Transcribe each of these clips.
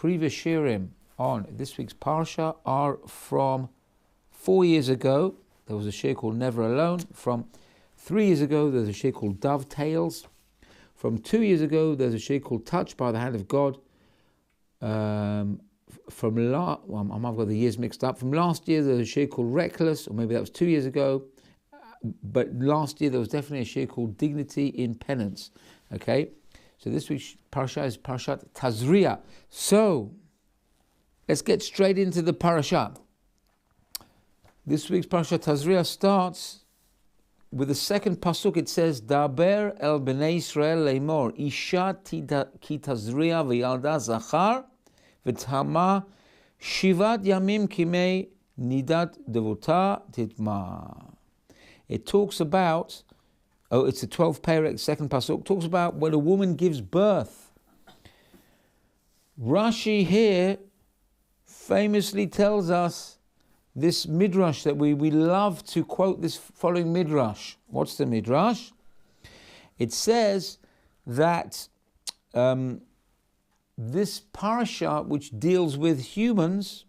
previous shiurim on this week's parsha are from 4 years ago. There was a shiur called Never Alone. From 3 years ago, there's a shiur called Dovetails. From 2 years ago, there's a shiur called Touched by the Hand of God. I might have got the years mixed up. From last year, there was a shiur called Reckless, or maybe that was 2 years ago. But last year, there was definitely a shiur called Dignity in Penance. Okay? So this week's parasha is Parashat Tazria. So, let's get straight into the parasha. This week's Parashat Tazria starts with the second pasuk. It says, Daber el bnei Yisrael leimor, Isha ki Tazria v'yalda zachar, v'tama shivat yamim kimei nidat devota titma. It talks about, it's the 12th perek, second pasuk, talks about when a woman gives birth. Rashi here famously tells us this midrash that we love to quote this following midrash. What's the midrash? It says that this parasha, which deals with humans,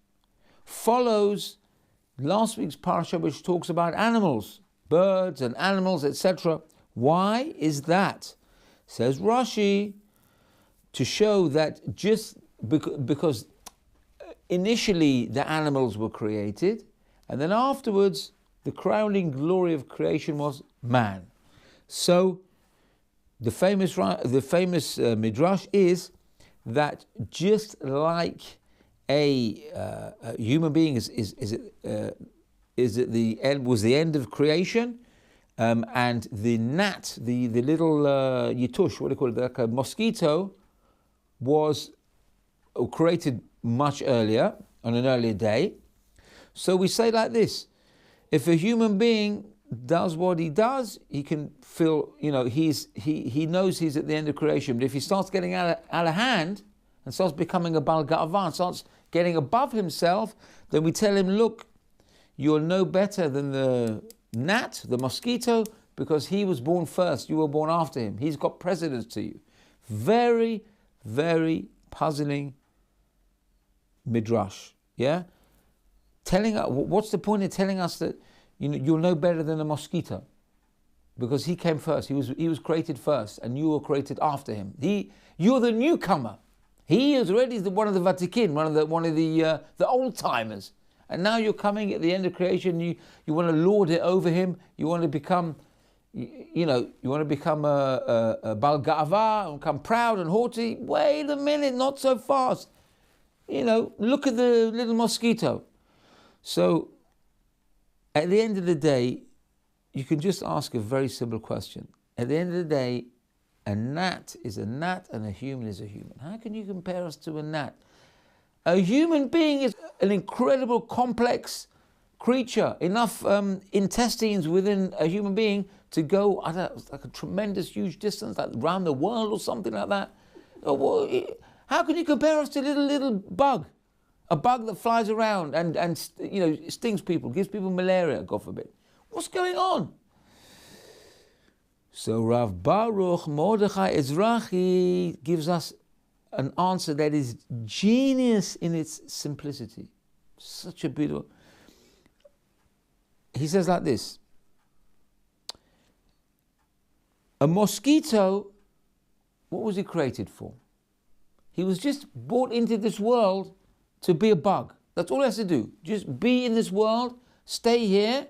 follows last week's parasha, which talks about animals, birds and animals, etc. Why is that? Says Rashi, to show that just because initially the animals were created, and then afterwards the crowning glory of creation was man. So the famous midrash is that just like a human being is at the end, was the end of creation, and the gnat, the little yitush, what do you call it, like a mosquito, was created much earlier, on an earlier day. So we say like this: if a human being does what he does, he can feel, he knows he's at the end of creation. But if he starts getting out of hand and starts becoming a Bal Ga'ava, starts getting above himself, then we tell him, look, you're no better than the gnat, the mosquito, because he was born first, you were born after him. He's got precedence to you. Very, very puzzling midrash, yeah? What's the point of telling us that you're no better than a mosquito? Because he came first, he was created first, and you were created after him. You're the newcomer. He is already one of the Vatikin, one of the old timers. And now you're coming at the end of creation, you want to lord it over him, you want to become, you want to become a Bal Ga'ava, and become proud and haughty. Wait a minute, not so fast. Look at the little mosquito. So, at the end of the day, you can just ask a very simple question. At the end of the day, a gnat is a gnat and a human is a human. How can you compare us to a gnat? A human being is an incredible, complex creature. Enough intestines within a human being to go, like a tremendous, huge distance, like around the world or something like that. How can you compare us to a little bug? A bug that flies around and stings people, gives people malaria, God forbid. What's going on? So Rav Baruch Mordechai Ezrachi gives us an answer that is genius in its simplicity. Such a beautiful. He says like this: a mosquito, what was he created for? He was just brought into this world to be a bug. That's all he has to do. Just be in this world, stay here.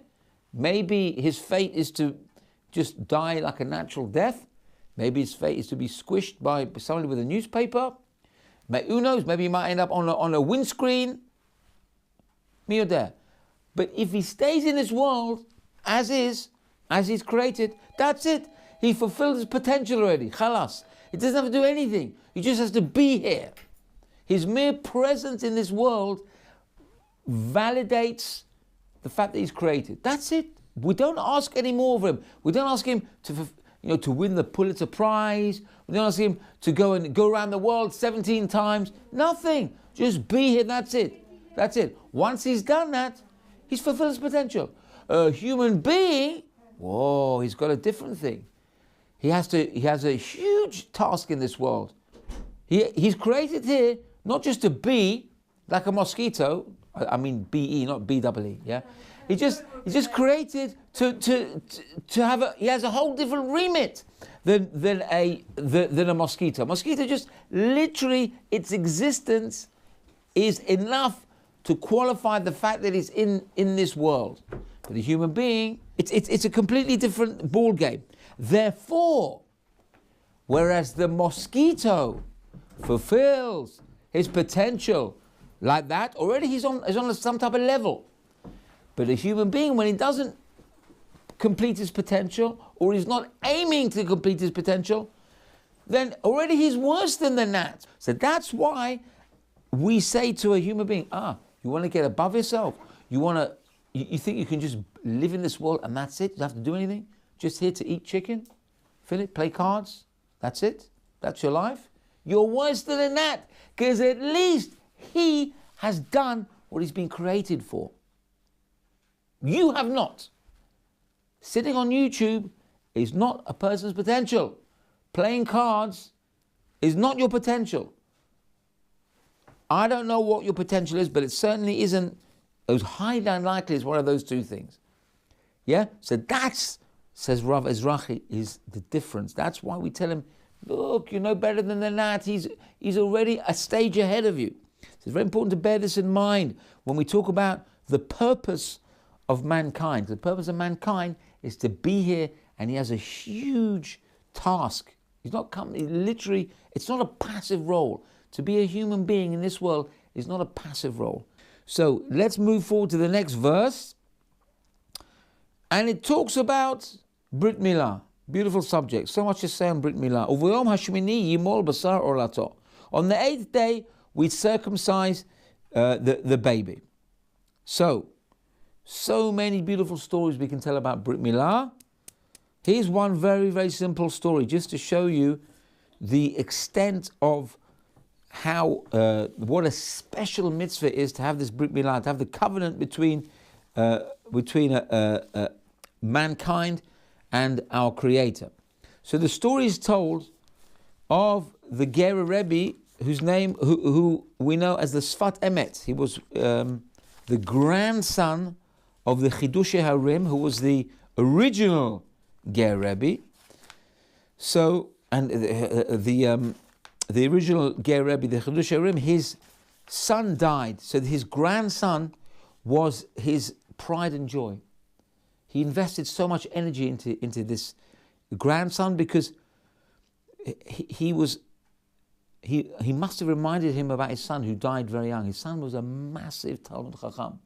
Maybe his fate is to just die like a natural death. Maybe his fate is to be squished by somebody with a newspaper. Who knows? Maybe he might end up on a windscreen. Me or there. But if he stays in this world as is, as he's created, that's it. He fulfilled his potential already. Khalas. He doesn't have to do anything. He just has to be here. His mere presence in this world validates the fact that he's created. That's it. We don't ask any more of him. We don't ask him to win the Pulitzer Prize. We don't ask him to go around the world 17 times. Nothing. Just be here. That's it. That's it. Once he's done that, he's fulfilled his potential. A human being, whoa, he's got a different thing. He has a huge task in this world. He's created here not just to be like a mosquito. I mean B-E, not B-double-E, yeah? He's just created to have he has a whole different remit than a mosquito. Mosquito just literally, its existence is enough to qualify the fact that it's in this world. For the human being, it's a completely different ball game. Therefore, whereas the mosquito fulfills his potential like that, already he's on some type of level. But a human being, when he doesn't complete his potential, or he's not aiming to complete his potential, then already he's worse than the gnat. So that's why we say to a human being, you want to get above yourself? You think you can just live in this world and that's it? You don't have to do anything? Just here to eat chicken, play cards, that's it? That's your life? You're worse than a gnat, because at least he has done what he's been created for. You have not. Sitting on YouTube is not a person's potential. Playing cards is not your potential. I don't know what your potential is, but it certainly isn't, it's highly unlikely it's one of those two things. Yeah? So that's, says Rav Ezrachi, is the difference. That's why we tell him, look, you're no better than the gnat. He's already a stage ahead of you. So it's very important to bear this in mind when we talk about the purpose of mankind. The purpose of mankind is to be here, and he has a huge task. He's not literally, it's not a passive role. To be a human being in this world is not a passive role. So let's move forward to the next verse. And it talks about Brit Milah. Beautiful subject. So much to say on Brit Milah. Uvayom hashmini yimol basar orlato. On the 8th day, we circumcise the baby. So many beautiful stories we can tell about Brit Milah. Here's one very, very simple story, just to show you the extent of how, what a special mitzvah is to have this Brit Milah, to have the covenant between mankind and our Creator. So the story is told of the Gera Rebbe, who we know as the Sfat Emet. He was the grandson of the Chidushei Harim, who was the original Ger Rebbe. So, and the original Ger Rebbe, the Chidushei Harim, his son died. So his grandson was his pride and joy. He invested so much energy into this grandson because he must have reminded him about his son, who died very young. His son was a massive Talmud Chacham.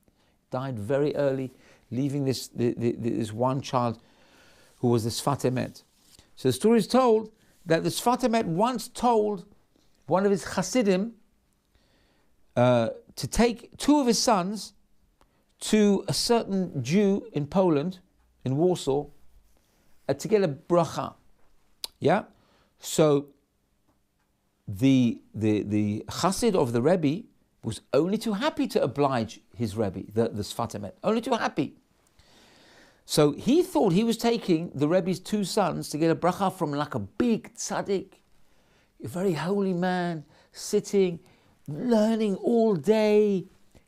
Died very early, leaving this one child who was the Sfat Emet. So the story is told that the Sfat Emet once told one of his Hasidim to take two of his sons to a certain Jew in Poland, in Warsaw, to get a bracha. Yeah? So the Chassid of the Rebbe was only too happy to oblige his Rebbe, the Sfat Emet, only too happy. So he thought he was taking the Rebbe's two sons to get a bracha from like a big tzaddik, a very holy man, sitting, learning all day,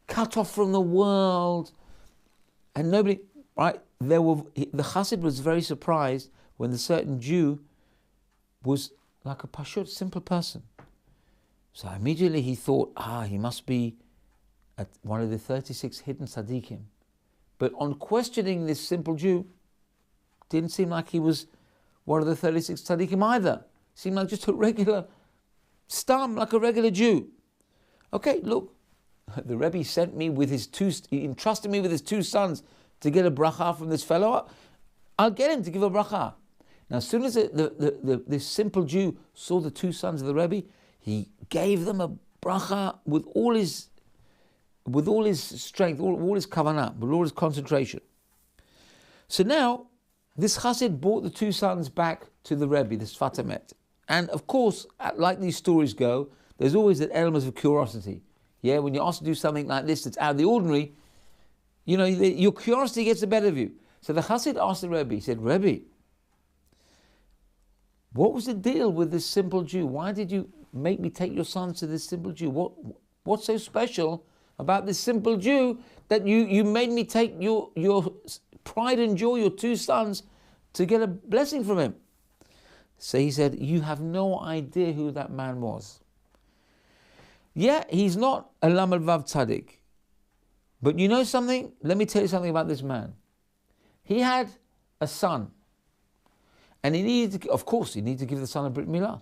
cut off from the world, and nobody, right? The Chassid was very surprised when the certain Jew was like a pashut, simple person. So immediately he thought, he must be at one of the 36 hidden tzaddikim. But on questioning this simple Jew, didn't seem like he was one of the 36 tzaddikim either. Seemed like just a regular stam, like a regular Jew. Okay, look, the Rebbe sent me with he entrusted me with his two sons to get a bracha from this fellow. I'll get him to give a bracha. Now, as soon as this simple Jew saw the two sons of the Rebbe, he gave them a bracha with all his strength, all his kavanah, with all his concentration. So now, this chassid brought the two sons back to the Rebbe, the Sfat Emet. And of course, like these stories go, there's always an element of curiosity. Yeah, when you're asked to do something like this that's out of the ordinary, your curiosity gets the better of you. So the chassid asked the Rebbe, he said, Rebbe, what was the deal with this simple Jew? Why did you make me take your sons to this simple Jew? What's so special about this simple Jew that you made me take your pride and joy, your two sons, to get a blessing from him? So he said, you have no idea who that man was. Yeah, he's not a Lam al-Vav tzaddik. But you know something? Let me tell you something about this man. He had a son. And he needed to give the son a Brit Milah.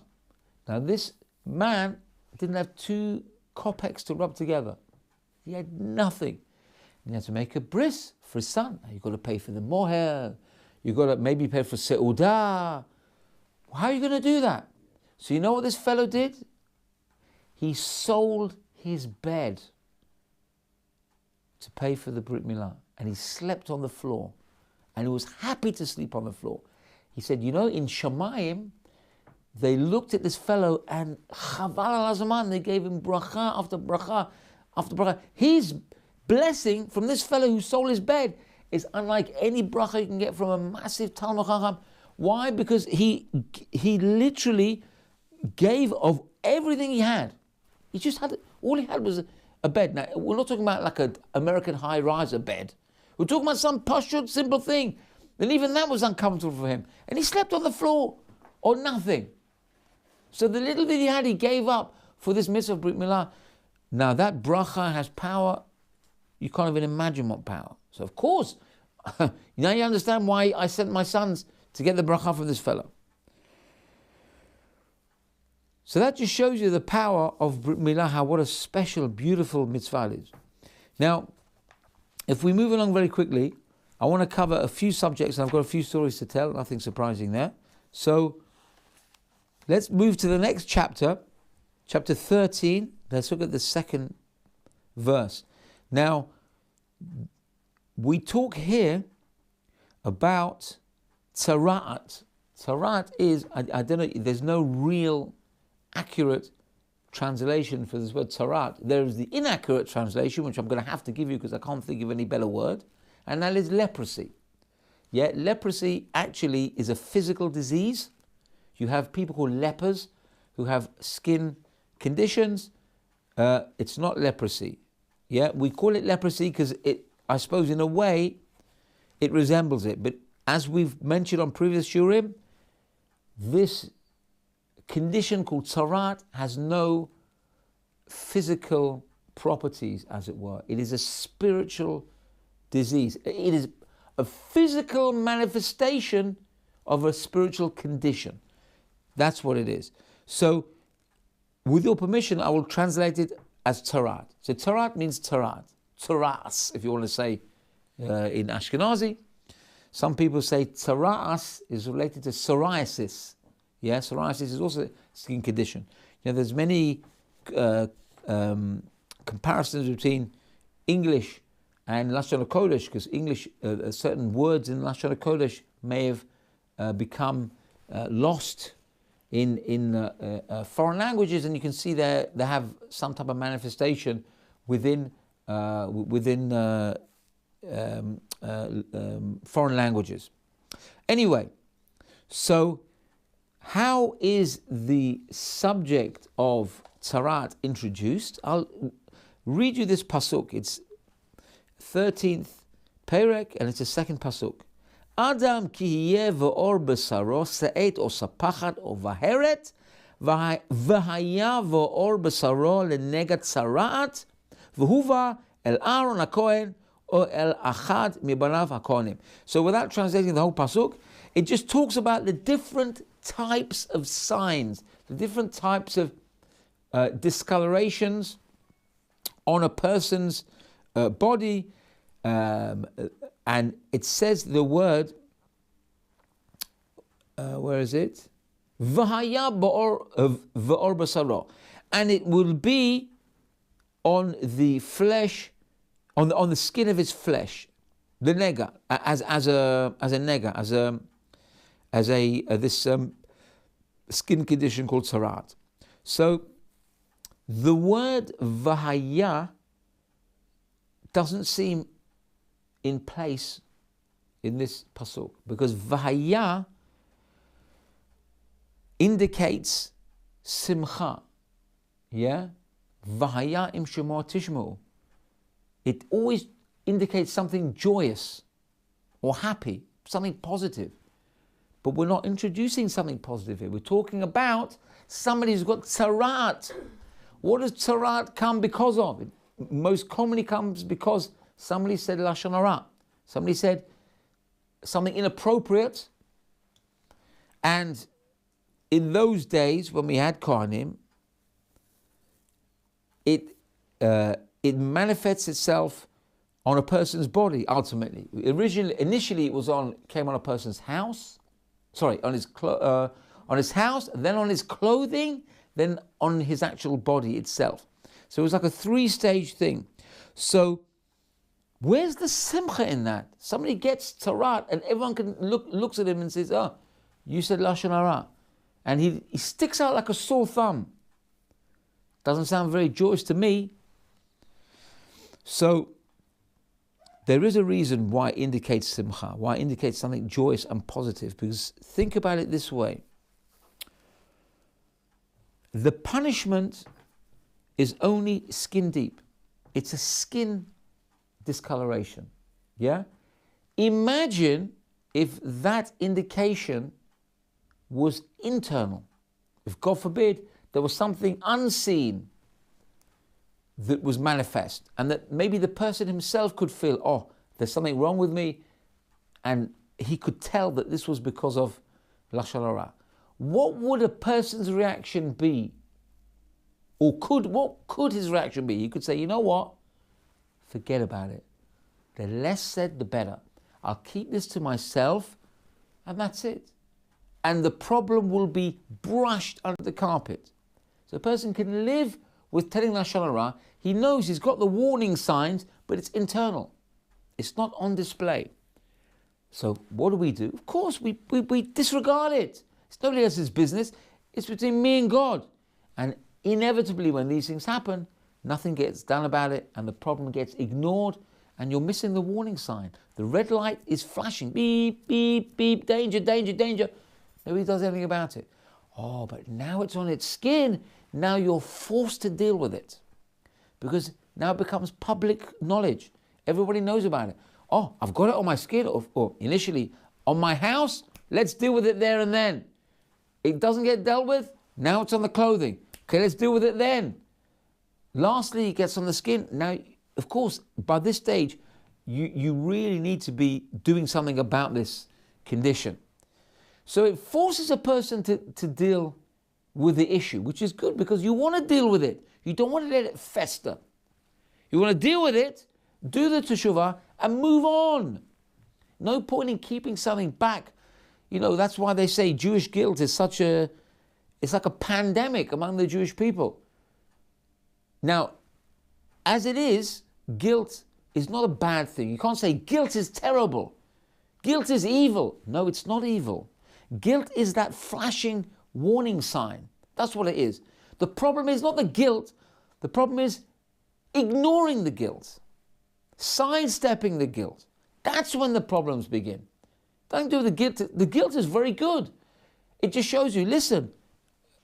Now this man didn't have 2 kopecks to rub together. He had nothing. He had to make a bris for his son. You've got to pay for the moher. You've got to maybe pay for seudah. How are you going to do that? So you know what this fellow did? He sold his bed to pay for the Brit Milah. And he slept on the floor. And he was happy to sleep on the floor. He said, you know, in Shamayim, they looked at this fellow and Chaval al Azaman, they gave him bracha after bracha after bracha. His blessing from this fellow who sold his bed is unlike any bracha you can get from a massive Talmud Chacham. Why? Because he literally gave of everything he had. He just had, all he had was a bed. Now, we're not talking about like an American high-riser bed. We're talking about some pashut, simple thing. And even that was uncomfortable for him. And he slept on the floor or nothing. So the little bit he had, he gave up for this mitzvah of Brit Milah. Now that bracha has power. You can't even imagine what power. So of course, now you understand why I sent my sons to get the bracha from this fellow. So that just shows you the power of Brit Milah, how what a special, beautiful mitzvah it is. Now, if we move along very quickly, I want to cover a few subjects, and I've got a few stories to tell, nothing surprising there. So let's move to the next chapter, chapter 13. Let's look at the second verse. Now, we talk here about tzara'at. Tzara'at is, I don't know, there's no real accurate translation for this word tzara'at. There is the inaccurate translation, which I'm going to have to give you because I can't think of any better word, and that is leprosy. Yeah, leprosy actually is a physical disease. You have people called lepers who have skin conditions. It's not leprosy. Yeah, we call it leprosy because I suppose in a way, it resembles it. But as we've mentioned on previous shurim, this condition called tzara'at has no physical properties, as it were. It is a spiritual disease. It is a physical manifestation of a spiritual condition. That's what it is. So, with your permission, I will translate it as tzara'at. So tzara'at means tzara'at. Tzara'as, if you want to say in Ashkenazi. Some people say tzara'as is related to psoriasis. Yeah, psoriasis is also a skin condition. You know, there's many comparisons between English and Lashon HaKodesh, because English, certain words in Lashon HaKodesh may have become lost in foreign languages, and you can see they have some type of manifestation within foreign languages. Anyway, so how is the subject of tzara'at introduced? I'll read you this pasuk. It's 13th perek, and it's the second pasuk. Adam ki yeh v'or b'saro se'et o sapachat o v'heret v'haya v'or b'saro l'nega tzara'at v'huva el Aaron HaKohen o el achad mibanav HaKohanim. So without translating the whole pasuk, it just talks about the different types of signs, the different types of discolorations on a person's body, and it says the word, where is it? V'haya v'or basaro, and it will be on the flesh, on the skin of his flesh, the nega, as a nega, as this skin condition called tzara'at. So the word v'haya doesn't seem in place in this pasuk, because v'haya indicates simcha. Yeah? V'haya im shemo tishmu. It always indicates something joyous or happy, something positive. But we're not introducing something positive here. We're talking about somebody who's got tzarat. What does tzarat come because of? It most commonly comes because somebody said lashon hara. Somebody said something inappropriate. And in those days when we had kohanim, it manifests itself on a person's body. Ultimately, initially, it came on a person's house. Sorry, on his house, then on his clothing, then on his actual body itself. So it was like a 3-stage thing. So where's the simcha in that? Somebody gets tzarat and everyone looks at him and says, "Oh, you said lashon hara," and he sticks out like a sore thumb. Doesn't sound very joyous to me. So there is a reason why it indicates simcha, why it indicates something joyous and positive, because think about it this way. The punishment is only skin deep. It's a skin discoloration. Yeah? Imagine if that indication was internal. If, God forbid, there was something unseen that was manifest, and that maybe the person himself could feel, oh, there's something wrong with me, and he could tell that this was because of lashon hara. What would a person's reaction be? Or what could his reaction be? He could say, you know what? Forget about it. The less said, the better. I'll keep this to myself, and that's it. And the problem will be brushed under the carpet. So a person can live with telling lashon hara. He knows he's got the warning signs, but it's internal. It's not on display. So what do? Of course, we disregard it. It's nobody else's business. It's between me and God. And inevitably, when these things happen, nothing gets done about it, and the problem gets ignored, and you're missing the warning sign. The red light is flashing. Beep, beep, beep, danger, danger, danger. Nobody does anything about it. Oh, but now it's on its skin. Now you're forced to deal with it. Because now it becomes public knowledge. Everybody knows about it. Oh, I've got it on my skin, or initially on my house. Let's deal with it there and then. It doesn't get dealt with. Now it's on the clothing. Okay, let's deal with it then. Lastly, it gets on the skin. Now, of course, by this stage, you really need to be doing something about this condition. So it forces a person to deal with the issue, which is good because you want to deal with it. You don't want to let it fester. You want to deal with it, do the teshuvah, and move on. No point in keeping something back. You know, that's why they say Jewish guilt is it's like a pandemic among the Jewish people. Now, as it is, guilt is not a bad thing. You can't say guilt is terrible. Guilt is evil. No, it's not evil. Guilt is that flashing warning sign. That's what it is. The problem is not the guilt. The problem is ignoring the guilt, sidestepping the guilt. That's when the problems begin. Don't do the guilt. The guilt is very good. It just shows you, listen,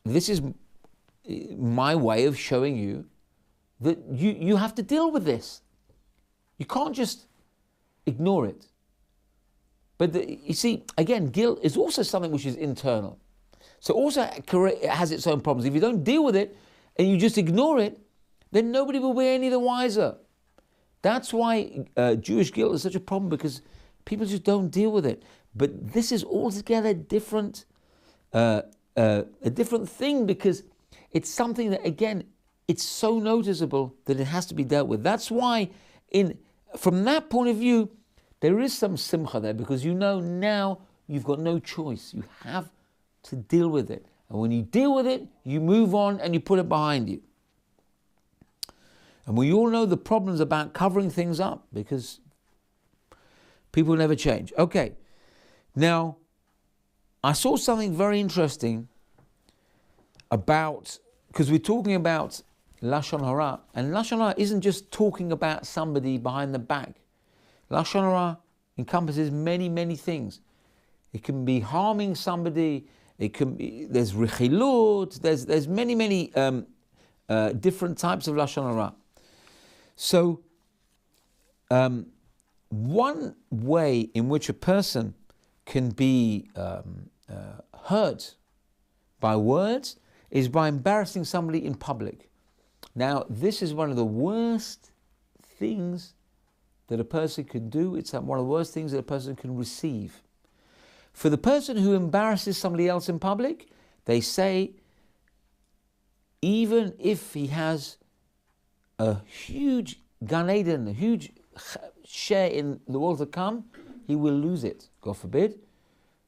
this is my way of showing you that you have to deal with this. You can't just ignore it. But you see, again, guilt is also something which is internal. So also it has its own problems. If you don't deal with it and you just ignore it, then nobody will be any the wiser. That's why Jewish guilt is such a problem, because people just don't deal with it. But this is altogether different, a different thing, because it's something that, again, it's so noticeable that it has to be dealt with. That's why, from that point of view, there is some simcha there, because you know now you've got no choice. You have to deal with it. And when you deal with it, you move on and you put it behind you. And we all know the problems about covering things up, because people never change. Okay, now, I saw something very interesting about, because we're talking about lashon hara, and lashon hara isn't just talking about somebody behind the back. Lashon hara encompasses many, many things. It can be harming somebody. It can be, there's rechilut. There's many, many different types of Lashon Hara. So, one way in which a person can be hurt by words is by embarrassing somebody in public. Now, this is one of the worst things that a person can do. It's one of the worst things that a person can receive. For the person who embarrasses somebody else in public, they say, even if he has a huge Gan Eden, a huge share in the world to come, he will lose it, God forbid,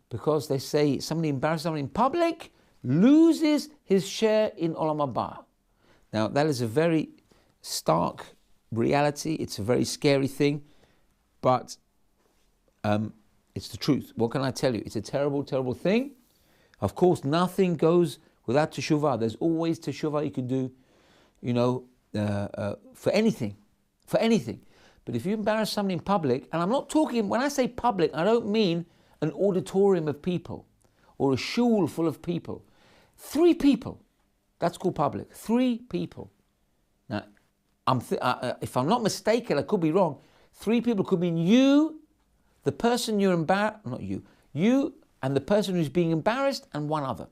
because they say somebody embarrasses somebody in public loses his share in Olam Haba. Now, that is a very stark reality. It's a very scary thing, but it's the truth. What can I tell you? It's a terrible, terrible thing. Of course, nothing goes without teshuvah. There's always teshuvah you can do, for anything. But if you embarrass somebody in public, and I'm not talking, when I say public, I don't mean an auditorium of people or a shul full of people. 3 people, that's called public. 3 people. Now, if I'm not mistaken, I could be wrong. 3 people could mean you, the person you're embarrassed, not you and the person who's being embarrassed, and 1 other.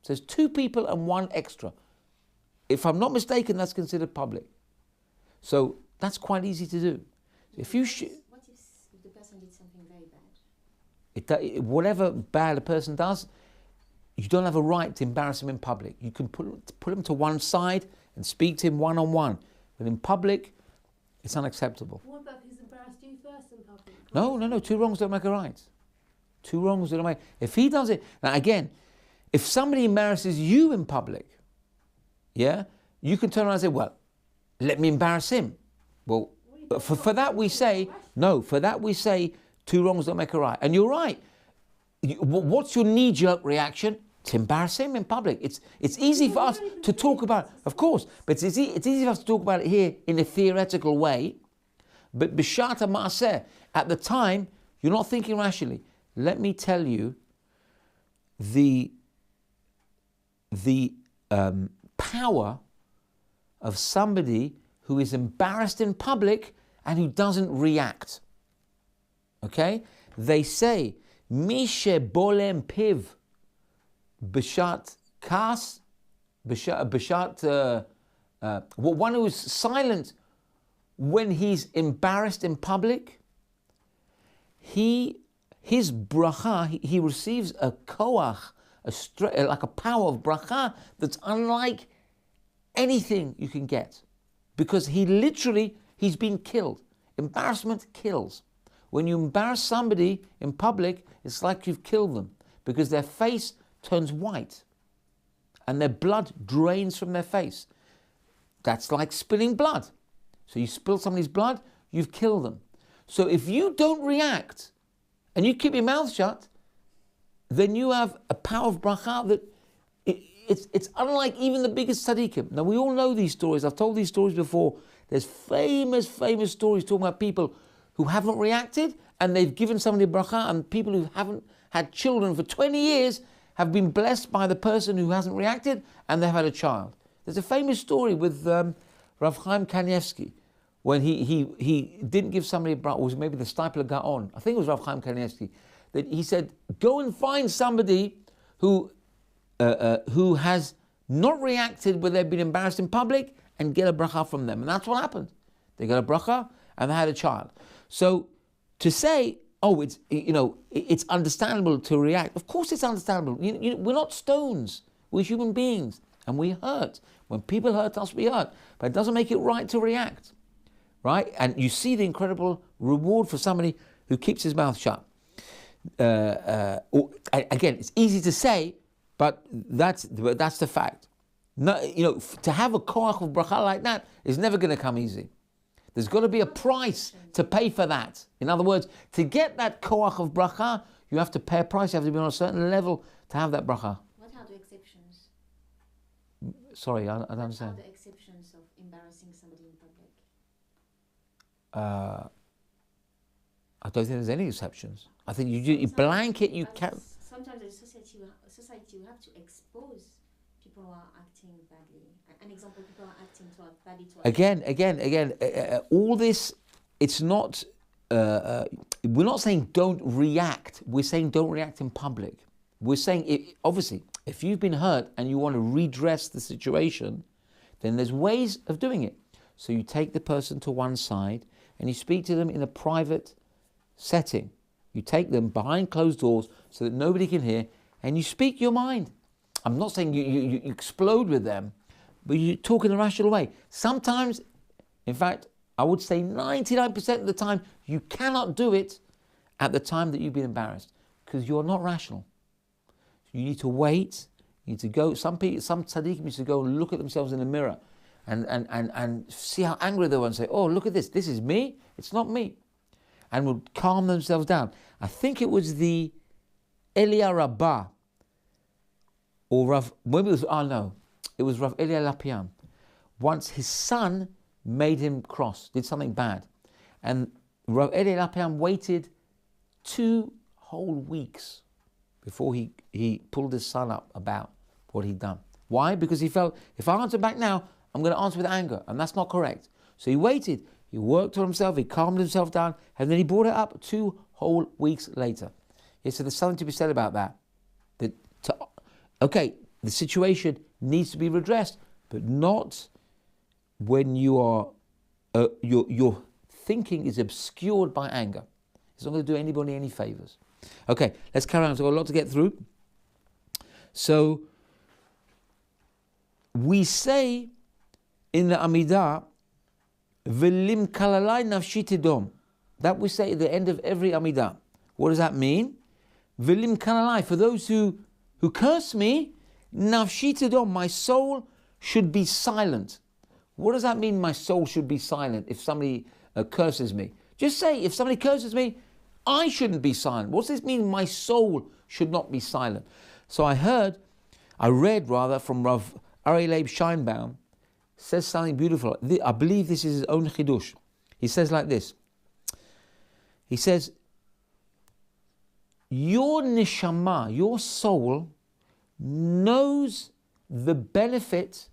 So there's 2 people and 1 extra. If I'm not mistaken, that's considered public. So that's quite easy to do. If you what if the person did something very bad? Whatever bad a person does, you don't have a right to embarrass him in public. You can put him to one side and speak to him one-on-one. But in public, it's unacceptable. What about if he's embarrassed you first in public? No. 2 wrongs don't make a right. 2 wrongs don't make. If he does it, now again, if somebody embarrasses you in public, yeah, you can turn around and say, well, let me embarrass him. Well, for that we say, no, for that we say 2 wrongs don't make a right. And you're right. What's your knee-jerk reaction? To embarrass him in public. It's easy for us to talk about it, of course, but it's easy for us to talk about it here in a theoretical way. But b'shata ma'aseh, at the time, you're not thinking rationally. Let me tell you the power of somebody who is embarrassed in public and who doesn't react. Okay? They say, Mishe bolem piv b'shat kas, one who is silent when he's embarrassed in public, his bracha, he receives a koach, like a power of bracha that's unlike anything you can get. Because he's been killed. Embarrassment kills. When you embarrass somebody in public, it's like you've killed them because their face turns white and their blood drains from their face. That's like spilling blood. So you spill somebody's blood, you've killed them. So if you don't react and you keep your mouth shut, then you have a power of bracha that it's unlike even the biggest tzaddikim. Now we all know these stories. I've told these stories before. There's famous stories talking about people who haven't reacted and they've given somebody a bracha, and people who haven't had children for 20 years have been blessed by the person who hasn't reacted and they've had a child. There's a famous story with Rav Chaim Kanievsky when he didn't give somebody a bracha, or maybe the Stipler Gaon, I think it was Rav Chaim Kanievsky, that he said, go and find somebody who has not reacted when they've been embarrassed in public and get a bracha from them. And that's what happened. They got a bracha and they had a child. So to say, it's understandable to react. Of course it's understandable. We're not stones. We're human beings and we hurt. When people hurt us, we hurt. But it doesn't make it right to react. Right? And you see the incredible reward for somebody who keeps his mouth shut. Again, it's easy to say, but that's the fact. No, to have a koach of bracha like that is never going to come easy. There's got to be a price to pay for that. In other words, to get that koach of bracha, you have to pay a price. You have to be on a certain level to have that bracha. What are the exceptions? Sorry, I don't understand. What are the exceptions of embarrassing somebody in public? I don't think there's any exceptions. I think you blanket, you can't. Sometimes in society you have to expose people are acting badly? An example, people are acting badly to Again, all this, it's not, we're not saying don't react. We're saying don't react in public. We're saying, obviously, if you've been hurt and you want to redress the situation, then there's ways of doing it. So you take the person to one side and you speak to them in a private setting. You take them behind closed doors so that nobody can hear, and you speak your mind. I'm not saying you explode with them, but you talk in a rational way. Sometimes, in fact, I would say 99% of the time, you cannot do it at the time that you've been embarrassed because you're not rational. You need to wait. You need to go. Some tzaddikim used to go and look at themselves in the mirror and see how angry they were and say, oh, look at this. This is me. It's not me. And would calm themselves down. I think it was the Elia Rabbah or Rav, maybe it was Rav Elia Lapian. Once his son made him cross, did something bad. And Rav Elia Lapian waited 2 whole weeks before he pulled his son up about what he'd done. Why? Because he felt, if I answer back now, I'm going to answer with anger, and that's not correct. So he waited, he worked on himself, he calmed himself down, and then he brought it up 2 whole weeks later. Yeah, so there's something to be said about that. Okay, the situation needs to be redressed, but not when you are, your thinking is obscured by anger. It's not going to do anybody any favors. Okay, let's carry on. So we've got a lot to get through. So we say in the Amidah, V'lim kalalai nafshi tidom. That we say at the end of every Amidah. What does that mean? V'lim kalalai, for those who curse me, nafshi tidom, my soul should be silent. What does that mean, my soul should be silent if somebody curses me? Just say, if somebody curses me, I shouldn't be silent. What does this mean, my soul should not be silent? So I read from Rav Aryeh Leib Scheinbaum, says something beautiful. I believe this is his own chidush. He says like this. He says, your neshama, your soul, knows the benefit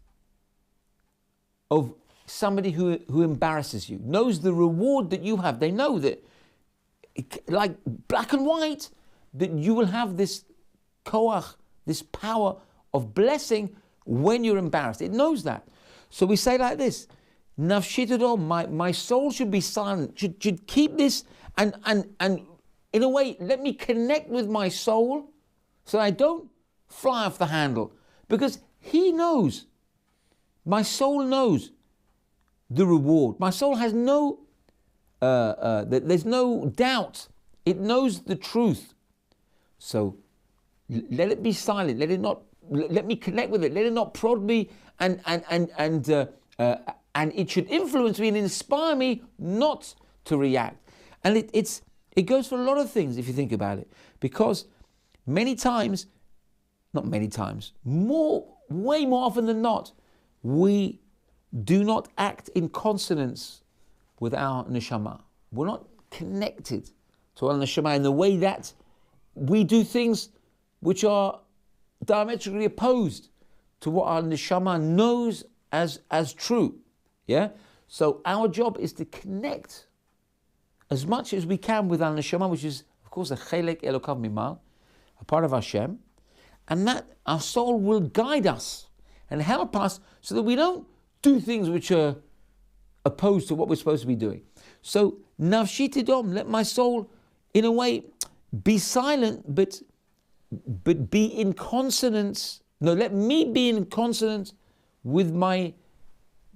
of somebody who embarrasses you, knows the reward that you have. They know that, like black and white, that you will have this koach, this power of blessing when you're embarrassed. It knows that. So we say like this, nafshitadom, my soul should be silent, should keep this, and in a way, let me connect with my soul so I don't fly off the handle. Because he knows, my soul knows the reward. My soul has there's no doubt. It knows the truth. So let it be silent. Let me connect with it. Let it not prod me, and it should influence me and inspire me not to react. And it goes for a lot of things if you think about it, because way more often than not, we do not act in consonance with our neshama. We're not connected to our neshama in the way that we do things which are diametrically opposed to what our neshama knows as true. Yeah? So our job is to connect as much as we can with our neshama, which is, of course, a chelek elokav mimal, a part of Hashem, and that our soul will guide us and help us so that we don't do things which are opposed to what we're supposed to be doing. So, nafshi tidom, let my soul, in a way, be silent, but be in consonance. No, let me be in consonance with my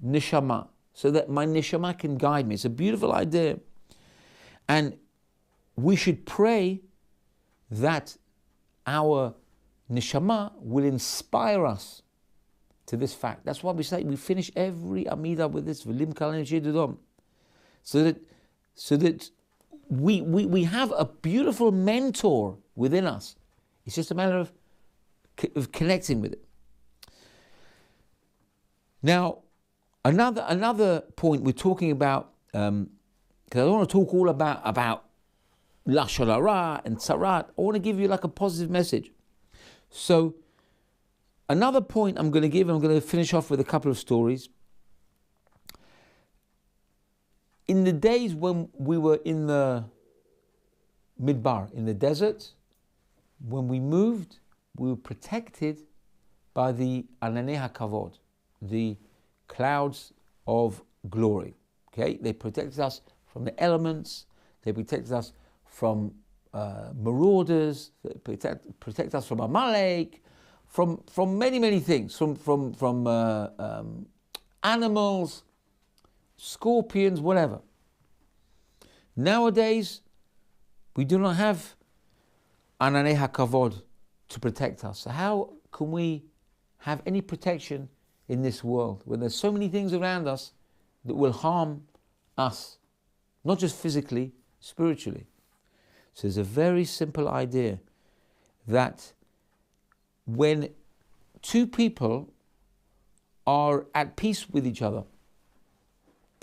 neshama, so that my neshama can guide me. It's a beautiful idea. And we should pray that our neshama will inspire us to this fact. That's why we say we finish every Amidah with this, so that we have a beautiful mentor within us. It's just a matter of connecting with it. Now, another point we're talking about, because I don't want to talk all about lashon hara and tzarat. I want to give you like a positive message. So, Another point I'm going to give, I'm going to finish off with a couple of stories. In the days when we were in the Midbar, in the desert, when we moved, we were protected by the Ananei HaKavod, the clouds of glory. Okay, they protected us from the elements, they protected us from marauders, they protect us from Amalek, from many things, from animals, scorpions, whatever. Nowadays, we do not have Ananei HaKavod to protect us. So how can we have any protection in this world when there's so many things around us that will harm us, not just physically, spiritually? So there's a very simple idea that when two people are at peace with each other,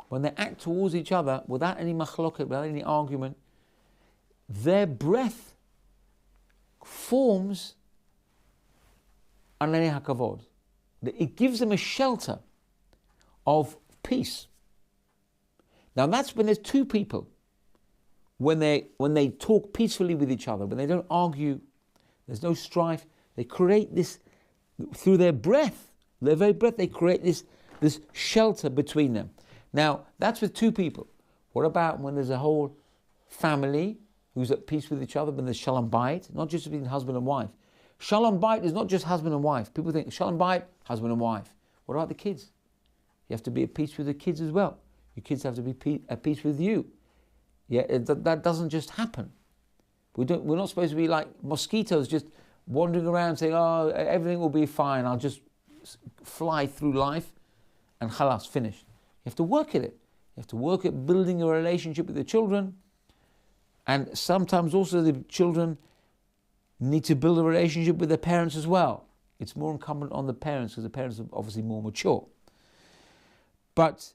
when they act towards each other without any machloket, without any argument, their breath forms Ananei HaKavod. It gives them a shelter of peace. Now that's when there's two people. When they talk peacefully with each other, when they don't argue, there's no strife, they create this, through their breath, their very breath, they create this shelter between them. Now, that's with two people. What about when there's a whole family who's at peace with each other, when there's shalom bayit, not just between husband and wife. Shalom bayit is not just husband and wife. People think shalom bayit, husband and wife. What about the kids? You have to be at peace with the kids as well. Your kids have to be at peace with you. Yeah, that doesn't just happen. We're not supposed to be like mosquitoes just wandering around saying, oh, everything will be fine, I'll just fly through life and khalas, finished. You have to work at it. You have to work at building a relationship with the children, and sometimes also the children need to build a relationship with their parents as well. It's more incumbent on the parents because the parents are obviously more mature. But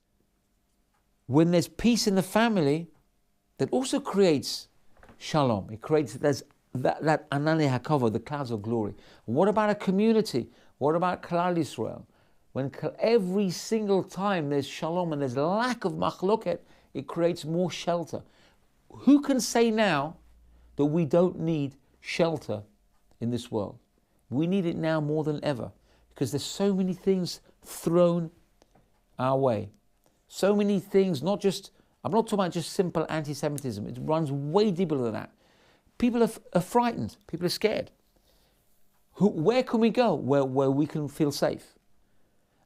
when there's peace in the family, that also creates shalom. It creates that Ananei HaKavod, the clouds of glory. What about a community? What about Klal Yisrael? When every single time there's shalom and there's lack of machloket, it creates more shelter. Who can say now that we don't need shelter in this world? We need it now more than ever because there's so many things thrown our way. So many things, I'm not talking about just simple anti-Semitism. It runs way deeper than that. People are frightened. People are scared. Where can we go where we can feel safe?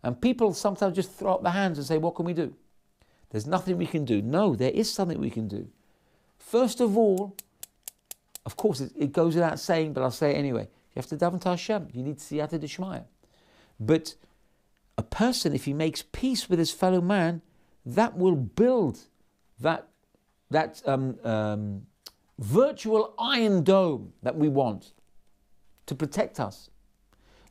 And people sometimes just throw up their hands and say, what can we do? There's nothing we can do. No, there is something we can do. First of all, of course, it goes without saying, but I'll say it anyway. You have to daven to Hashem. You need siyata d'shmaya. But a person, if he makes peace with his fellow man, that will build that virtual iron dome that we want to protect us.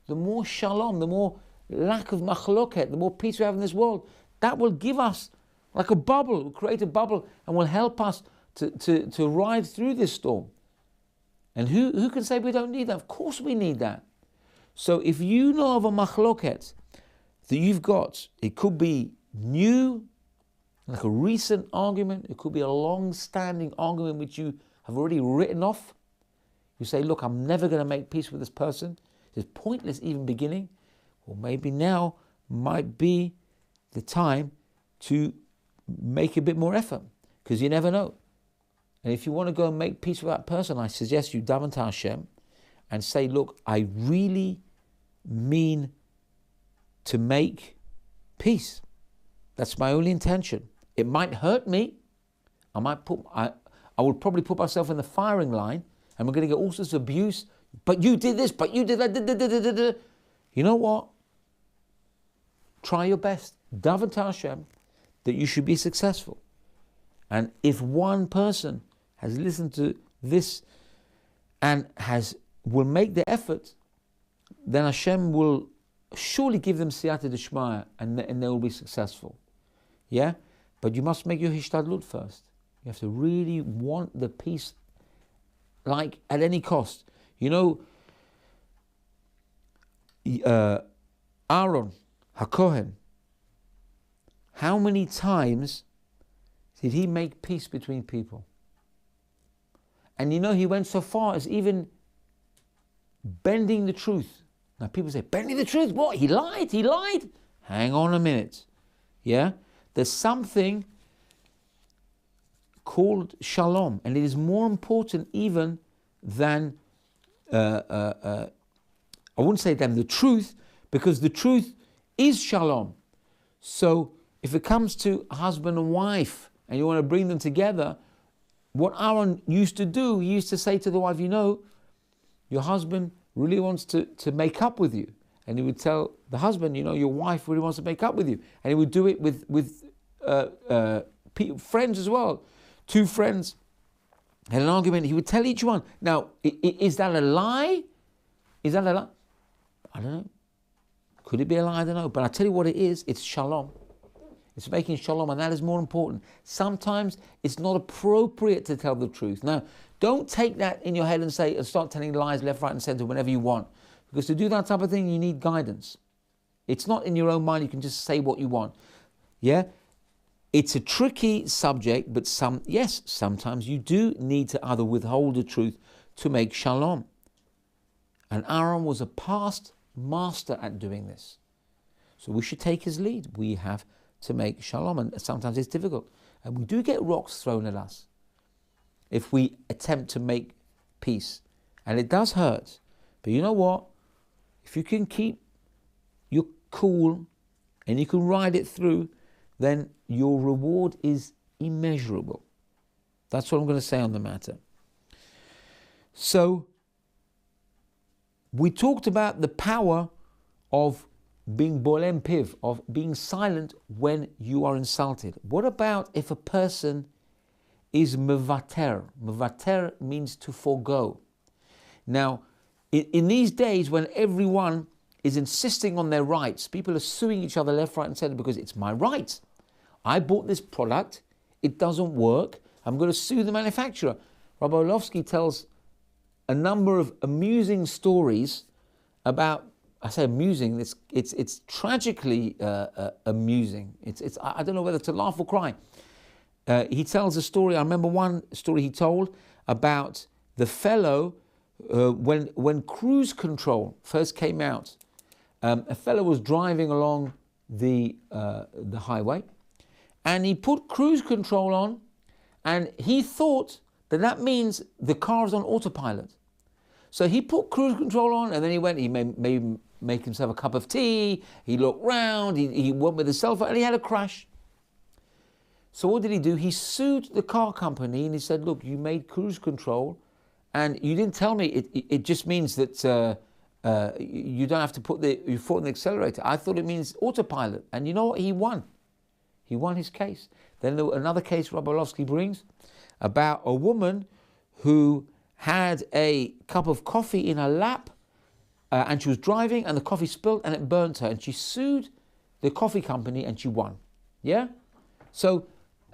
The more shalom, the more lack of machloket, the more peace we have in this world, that will give us like a bubble, will create a bubble and will help us to ride through this storm. And who can say we don't need that? Of course we need that. So if you know of a machloket that you've got, it could be new, like a recent argument, it could be a long-standing argument which you have already written off. You say, look, I'm never going to make peace with this person. It's pointless even beginning. Well, maybe now might be the time to make a bit more effort, because you never know. And if you want to go and make peace with that person, I suggest you daven to Hashem and say, look, I really mean to make peace. That's my only intention. It might hurt me. I will probably put myself in the firing line, and we're going to get all sorts of abuse. But you did this, but you did that. You know what? Try your best. Daven to Hashem that you should be successful. And if one person has listened to this and will make the effort, then Hashem will surely give them siyata d'shmaya and they will be successful. Yeah? But you must make your hishtadlut first. You have to really want the peace, like at any cost. You know, Aaron HaKohen, how many times did he make peace between people? And he went so far as even bending the truth. Now people say, bending the truth? What? He lied? Hang on a minute. Yeah? There's something called shalom, and it is more important even than, I wouldn't say than the truth, because the truth is shalom. So if it comes to husband and wife, and you want to bring them together, what Aaron used to do, he used to say to the wife, your husband really wants to make up with you. And he would tell the husband, your wife really wants to make up with you. And he would do it with friends as well. Two friends had an argument. He would tell each one. Now, is that a lie? I don't know. Could it be a lie? I don't know. But I tell you what it is. It's shalom. It's making shalom, and that is more important. Sometimes it's not appropriate to tell the truth. Now, don't take that in your head and start telling lies left, right, and center whenever you want. Because to do that type of thing, you need guidance. It's not in your own mind. You can just say what you want. Yeah? It's a tricky subject, but sometimes you do need to either withhold the truth to make shalom. And Aaron was a past master at doing this. So we should take his lead. We have to make shalom, and sometimes it's difficult. And we do get rocks thrown at us if we attempt to make peace. And it does hurt. But you know what? If you can keep your cool and you can ride it through, then your reward is immeasurable. That's what I'm going to say on the matter. So, we talked about the power of being bolem piv, of being silent when you are insulted. What about if a person is mevater? Mevater means to forego. Now, in these days when everyone is insisting on their rights, people are suing each other left, right, and center because it's my right. I bought this product, it doesn't work, I'm going to sue the manufacturer. Rabbi Orlovsky tells a number of amusing stories about, I say amusing, it's tragically amusing. It's I don't know whether to laugh or cry. He tells a story, I remember one story he told about the fellow, when cruise control first came out, a fellow was driving along the highway, and he put cruise control on, and he thought that means the car's on autopilot. So he put cruise control on, and then he made make himself a cup of tea, he looked round, he went with his cell phone, and he had a crash. So what did he do? He sued the car company, and he said, look, you made cruise control, and you didn't tell me, it just means that you don't have to put your foot on the accelerator. I thought it means autopilot. And you know what? He won. He won his case. Then another case Rabbi Orlovsky brings about a woman who had a cup of coffee in her lap, and she was driving, and the coffee spilled and it burnt her, and she sued the coffee company and she won. Yeah? So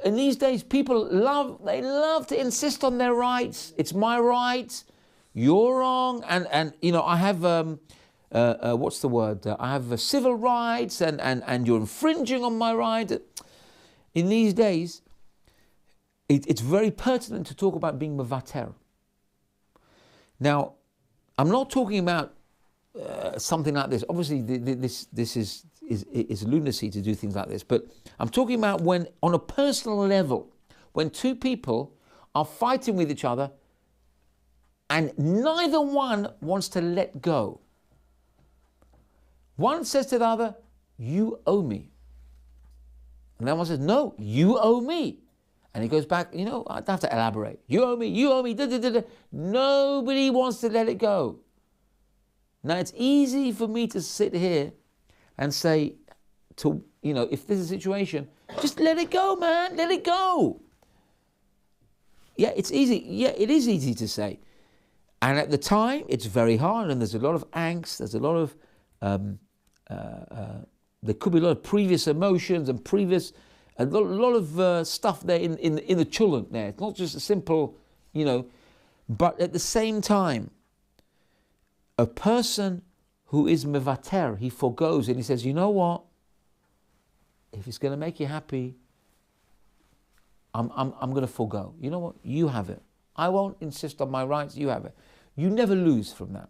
in these days, people love to insist on their rights. It's my right, you're wrong, and I have what's the word? I have civil rights, and you're infringing on my right. In these days, it's very pertinent to talk about being mevater. Now, I'm not talking about something like this. Obviously, this is lunacy to do things like this. But I'm talking about when, on a personal level, when two people are fighting with each other and neither one wants to let go. One says to the other, you owe me. And then one says, no, you owe me. And he goes back, I don't have to elaborate. You owe me, da, da, da, da. Nobody wants to let it go. Now, it's easy for me to sit here and say, if there's a situation, just let it go, man, let it go. Yeah, it's easy. Yeah, it is easy to say. And at the time, it's very hard, and there's a lot of angst, there's a lot of, there could be a lot of previous emotions and a lot of stuff there in the chulent there. It's not just a simple, but at the same time, a person who is mevater, he forgoes and he says, you know what? If it's going to make you happy, I'm going to forego. You know what? You have it. I won't insist on my rights. You have it. You never lose from that.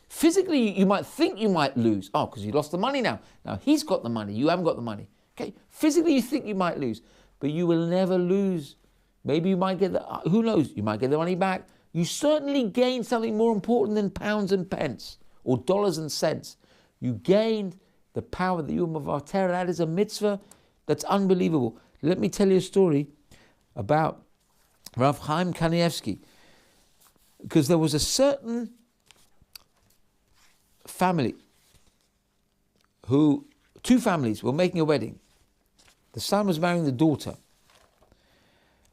Physically, you might think you might lose. Oh, because you lost the money now. Now he's got the money. You haven't got the money. Okay. Physically, you think you might lose, but you will never lose. Maybe you might get the, who knows? You might get the money back. You certainly gained something more important than pounds and pence or dollars and cents. You gained the power that you are mevater. That is a mitzvah that's unbelievable. Let me tell you a story about Rav Chaim Kanievsky, because there was a certain family two families were making a wedding. The son was marrying the daughter,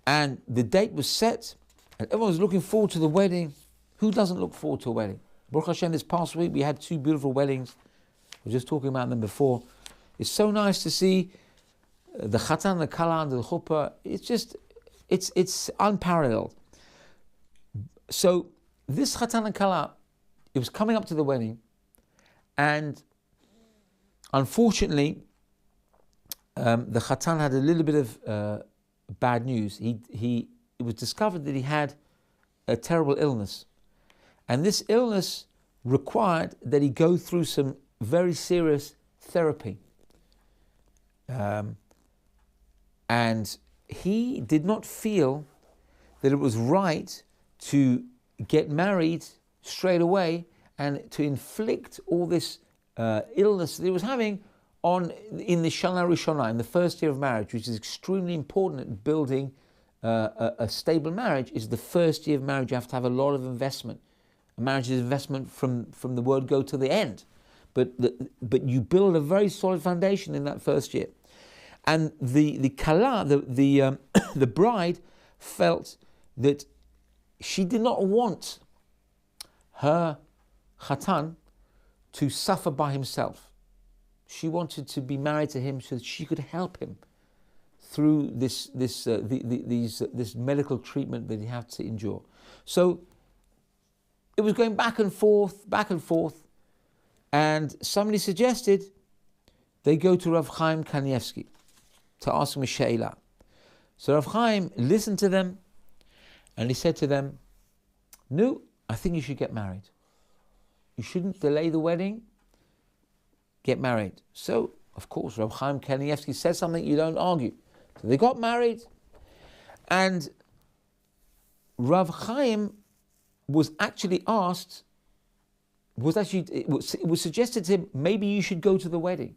and the date was set, and everyone was looking forward to the wedding. Who doesn't look forward to a wedding? Baruch Hashem, this past week we had 2 beautiful weddings. I was just talking about them before. It's so nice to see the chatan, the kala, and the chuppah. It's unparalleled. So this chatan and kala, it was coming up to the wedding, and unfortunately, the chatan had a little bit of bad news. It was discovered that he had a terrible illness, and this illness required that he go through some very serious therapy. And he did not feel that it was right to get married straight away and to inflict all this illness that he was having in the Shana Rishonah, in the first year of marriage, which is extremely important in building a stable marriage. Is the first year of marriage. You have to have a lot of investment. A marriage is investment from the word go to the end. But you build a very solid foundation in that first year. And the kala, the bride, felt that she did not want her chatan to suffer by himself. She wanted to be married to him so that she could help him through this medical treatment that he had to endure. So it was going back and forth, and somebody suggested they go to Rav Chaim Kanievsky to ask him a she'elah. So Rav Chaim listened to them, and he said to them, no, I think you should get married. You shouldn't delay the wedding. Get married. So, of course, Rav Chaim Kanievsky said something you don't argue. So they got married, and Rav Chaim was actually asked, it was suggested to him, maybe you should go to the wedding.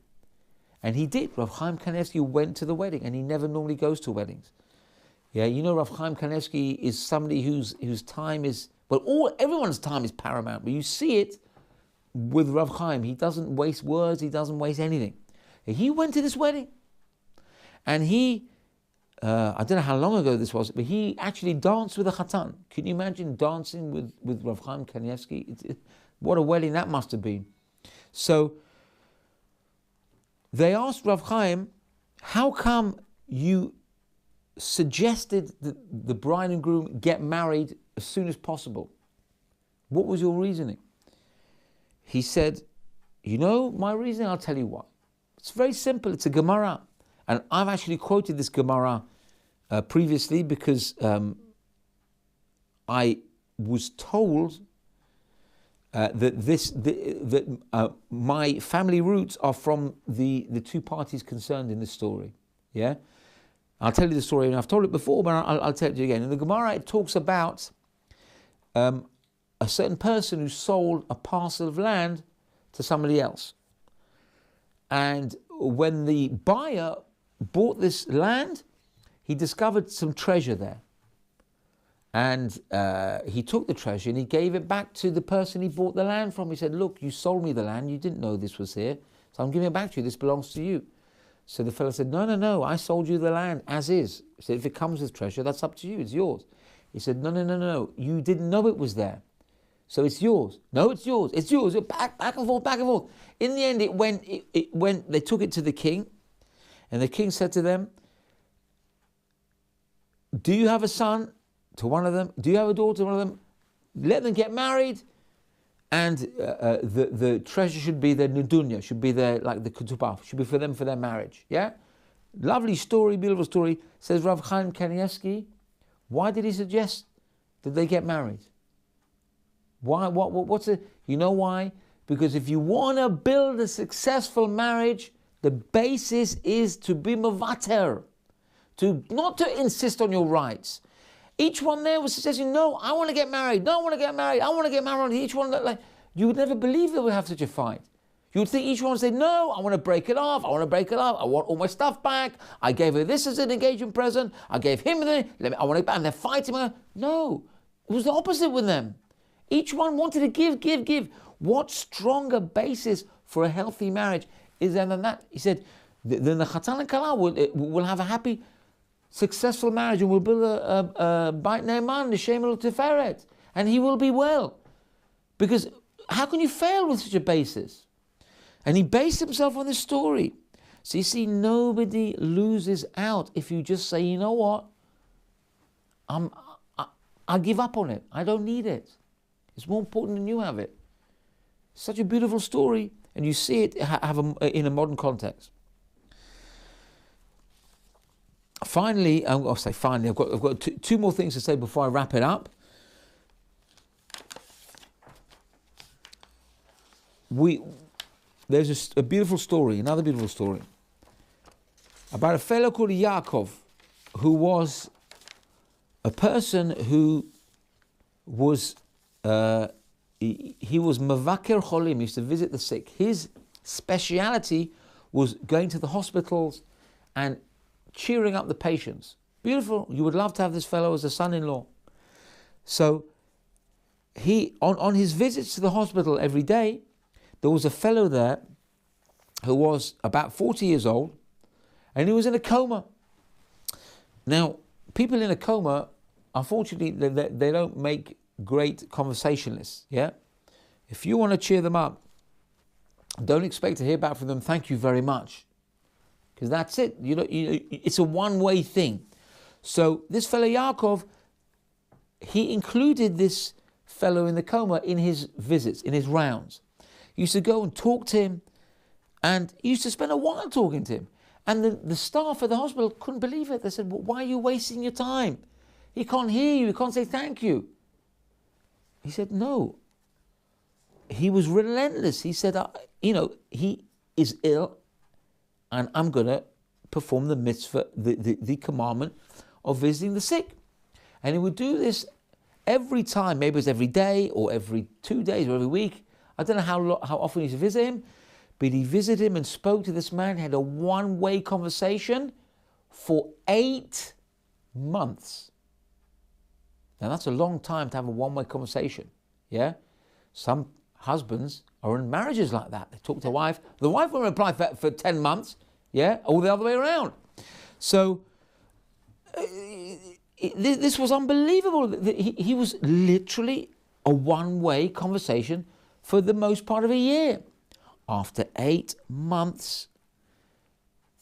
And he did. Rav Chaim Kanievsky went to the wedding, and he never normally goes to weddings. Yeah, you know, Rav Chaim Kanievsky is somebody whose time is, everyone's time is paramount, but you see it with Rav Chaim. He doesn't waste words, he doesn't waste anything. He went to this wedding, and he, I don't know how long ago this was, but he actually danced with a chatan. Can you imagine dancing with Rav Chaim Kanievsky? What a wedding that must have been. So they asked Rav Chaim, how come you suggested that the bride and groom get married as soon as possible? What was your reasoning? He said, you know my reasoning? I'll tell you why. It's very simple. It's a Gemara. And I've actually quoted this Gemara previously because I was told that my family roots are from the two parties concerned in this story. Yeah? I'll tell you the story, and I've told it before, but I'll tell it to you again. In the Gemara, it talks about a certain person who sold a parcel of land to somebody else. And when the buyer bought this land, he discovered some treasure there. And he took the treasure and he gave it back to the person he bought the land from. He said, look, you sold me the land, you didn't know this was here, so I'm giving it back to you, this belongs to you. So the fellow said, no, I sold you the land as is. He said, if it comes with treasure, that's up to you, it's yours. He said, no, you didn't know it was there. So it's yours. No, it's yours. It's yours. Back and forth. In the end, it went. They took it to the king, and the king said to them, do you have a son? To one of them. Do you have a daughter? To one of them. Let them get married, and the treasure should be their nudunya, should be their, like the ketubah, should be for them for their marriage. Yeah? Lovely story, beautiful story. Says Rav Chaim Kanievsky, why did he suggest that they get married? Why? What's it? You know why? Because if you want to build a successful marriage, the basis is to be mavater, not to insist on your rights. Each one there was suggesting, no, I want to get married. No, I want to get married. I want to get married. Each one, like, you would never believe they would have such a fight. You would think each one would say, no, I want to break it off. I want to break it off. I want all my stuff back. I gave her this as an engagement present. I gave him the, I want it back. And they're fighting. No, it was the opposite with them. Each one wanted to give. What stronger basis for a healthy marriage is there than that? He said, then the Chatan and Kala will have a happy, successful marriage and will build a Beit Ne'eman, L'Shem Tiferet, and he will be well. Because how can you fail with such a basis? And he based himself on this story. So you see, nobody loses out if you just say, you know what, I give up on it. I don't need it. It's more important than you have it. Such a beautiful story, and you see it in a modern context. Finally, I've got two more things to say before I wrap it up. There's a beautiful story, another beautiful story, about a fellow called Yaakov, who was a person who was he was mavaker cholim. He used to visit the sick. His speciality was going to the hospitals and cheering up the patients. Beautiful. You would love to have this fellow as a son-in-law. So he, on his visits to the hospital every day, there was a fellow there who was about 40 years old, and he was in a coma. Now, people in a coma, unfortunately, they don't make great conversationalists. Yeah, if you want to cheer them up, don't expect to hear back from them, thank you very much, because that's it. It's a one-way thing. So this fellow Yaakov, he included this fellow in the coma in his visits, in his rounds. He used to go and talk to him, and he used to spend a while talking to him. And the staff at the hospital couldn't believe it. They said, well, why are you wasting your time? He can't hear you, he can't say thank you. He said, no. He was relentless. He said, he is ill, and I'm going to perform the mitzvah, the commandment of visiting the sick. And he would do this every time. Maybe it was every day, or every 2 days, or every week. I don't know how often he used to visit him, but he visited him and spoke to this man, had a one-way conversation for 8 months. Now that's a long time to have a one-way conversation, yeah? Some husbands are in marriages like that. They talk to the wife won't reply for 10 months, yeah? Or the other way around. So this was unbelievable. He was literally a one-way conversation for the most part of a year. After 8 months,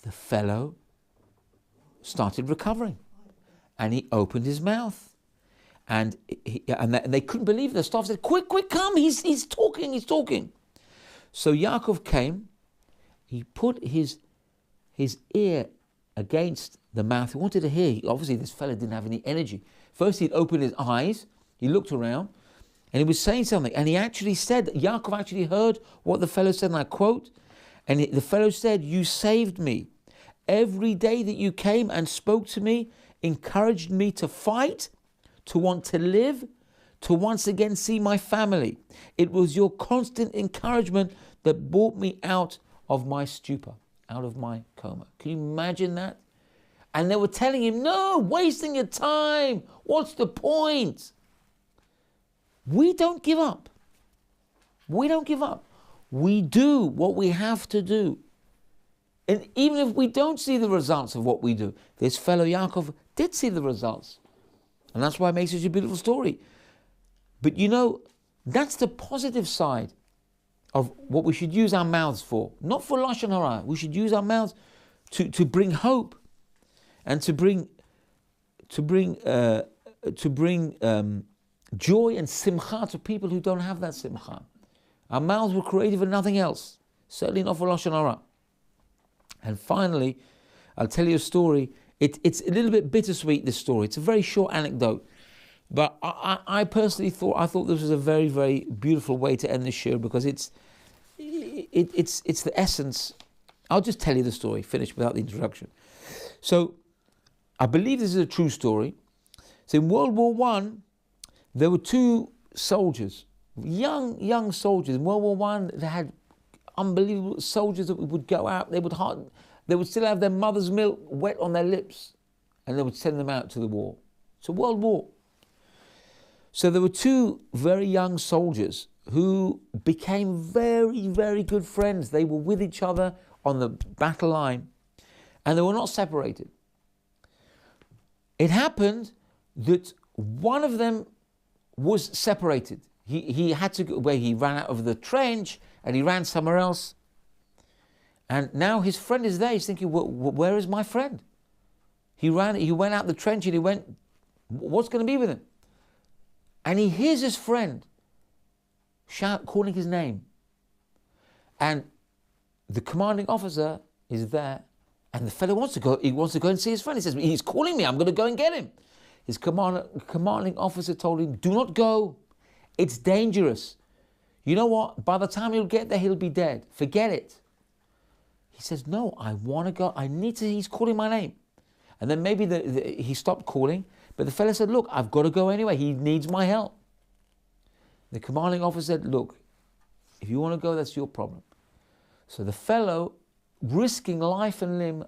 the fellow started recovering, and he opened his mouth. And they couldn't believe it. The staff said, quick, come, he's talking. So Yaakov came, he put his ear against the mouth. He wanted to hear. Obviously, this fellow didn't have any energy. First, he'd opened his eyes, he looked around, and he was saying something. And he actually said, Yaakov actually heard what the fellow said, and I quote, and the fellow said, you saved me. Every day that you came and spoke to me, encouraged me to fight, to want to live, to once again see my family. It was your constant encouragement that brought me out of my stupor, out of my coma. Can you imagine that? And they were telling him, no, wasting your time. What's the point? We don't give up. We don't give up. We do what we have to do. And even if we don't see the results of what we do, this fellow Yaakov did see the results. And that's why it makes such a beautiful story. But that's the positive side of what we should use our mouths for. Not for Lashon Hara. We should use our mouths to bring hope and to bring joy and simcha to people who don't have that simcha. Our mouths were created for nothing else, certainly not for Lashon Hara. And finally, I'll tell you a story. It's a little bit bittersweet, this story. It's a very short anecdote. But I personally thought this was a very, very beautiful way to end this shir, because it's the essence. I'll just tell you the story, finish without the introduction. So, I believe this is a true story. So in World War I, there were two soldiers, young soldiers. In World War I, they had unbelievable soldiers that would go out. They would still have their mother's milk wet on their lips, and they would send them out to the war. It's a world war. So there were two very young soldiers who became very, very good friends. They were with each other on the battle line, and they were not separated. It happened that one of them was separated. He had to go where he ran out of the trench, and he ran somewhere else. And now his friend is there. He's thinking, where is my friend? He went out the trench, and he went, what's going to be with him? And he hears his friend calling his name. And the commanding officer is there, and the fellow wants to go. He wants to go and see his friend. He says, he's calling me, I'm going to go and get him. His commanding officer told him, do not go. It's dangerous. You know what? By the time he'll get there, he'll be dead. Forget it. He says, no, I want to go. I need to. He's calling my name. And then maybe he stopped calling, but the fellow said, look, I've got to go anyway. He needs my help. The commanding officer said, look, if you want to go, that's your problem. So the fellow, risking life and limb,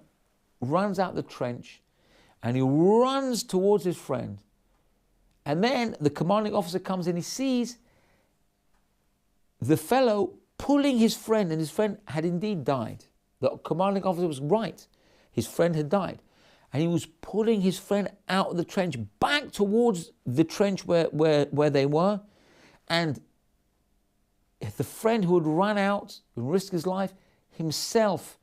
runs out the trench, and he runs towards his friend. And then the commanding officer comes in. He sees the fellow pulling his friend, and his friend had indeed died. The commanding officer was right. His friend had died. And he was pulling his friend out of the trench, back towards the trench where they were. And the friend who had run out and risked his life himself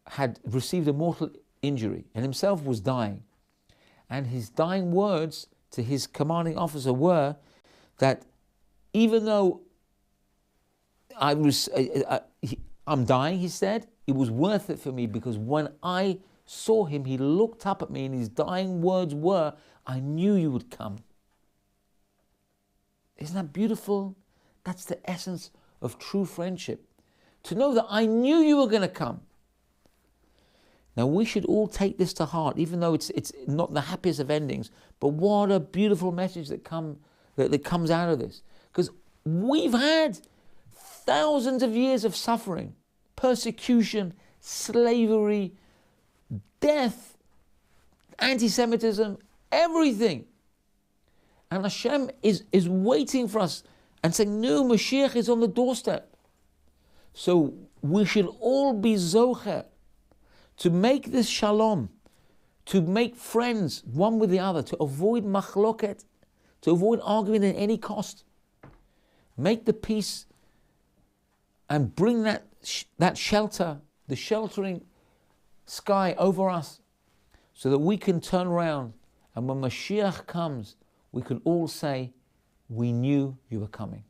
had received a mortal injury, and himself was dying. And his dying words to his commanding officer were that even though I'm dying, he said, it was worth it for me, because when I saw him, he looked up at me, and his dying words were, I knew you would come. Isn't that beautiful? That's the essence of true friendship. To know that I knew you were going to come. Now we should all take this to heart, even though it's not the happiest of endings, but what a beautiful message that comes out of this. Because we've had thousands of years of suffering, persecution, slavery, death, anti-Semitism, everything. And Hashem is waiting for us and saying, no, Mashiach is on the doorstep. So we should all be zocher to make this shalom, to make friends one with the other, to avoid machloket, to avoid arguing at any cost. Make the peace and bring that shelter, the sheltering sky over us, so that we can turn around, and when Mashiach comes, we can all say, we knew you were coming.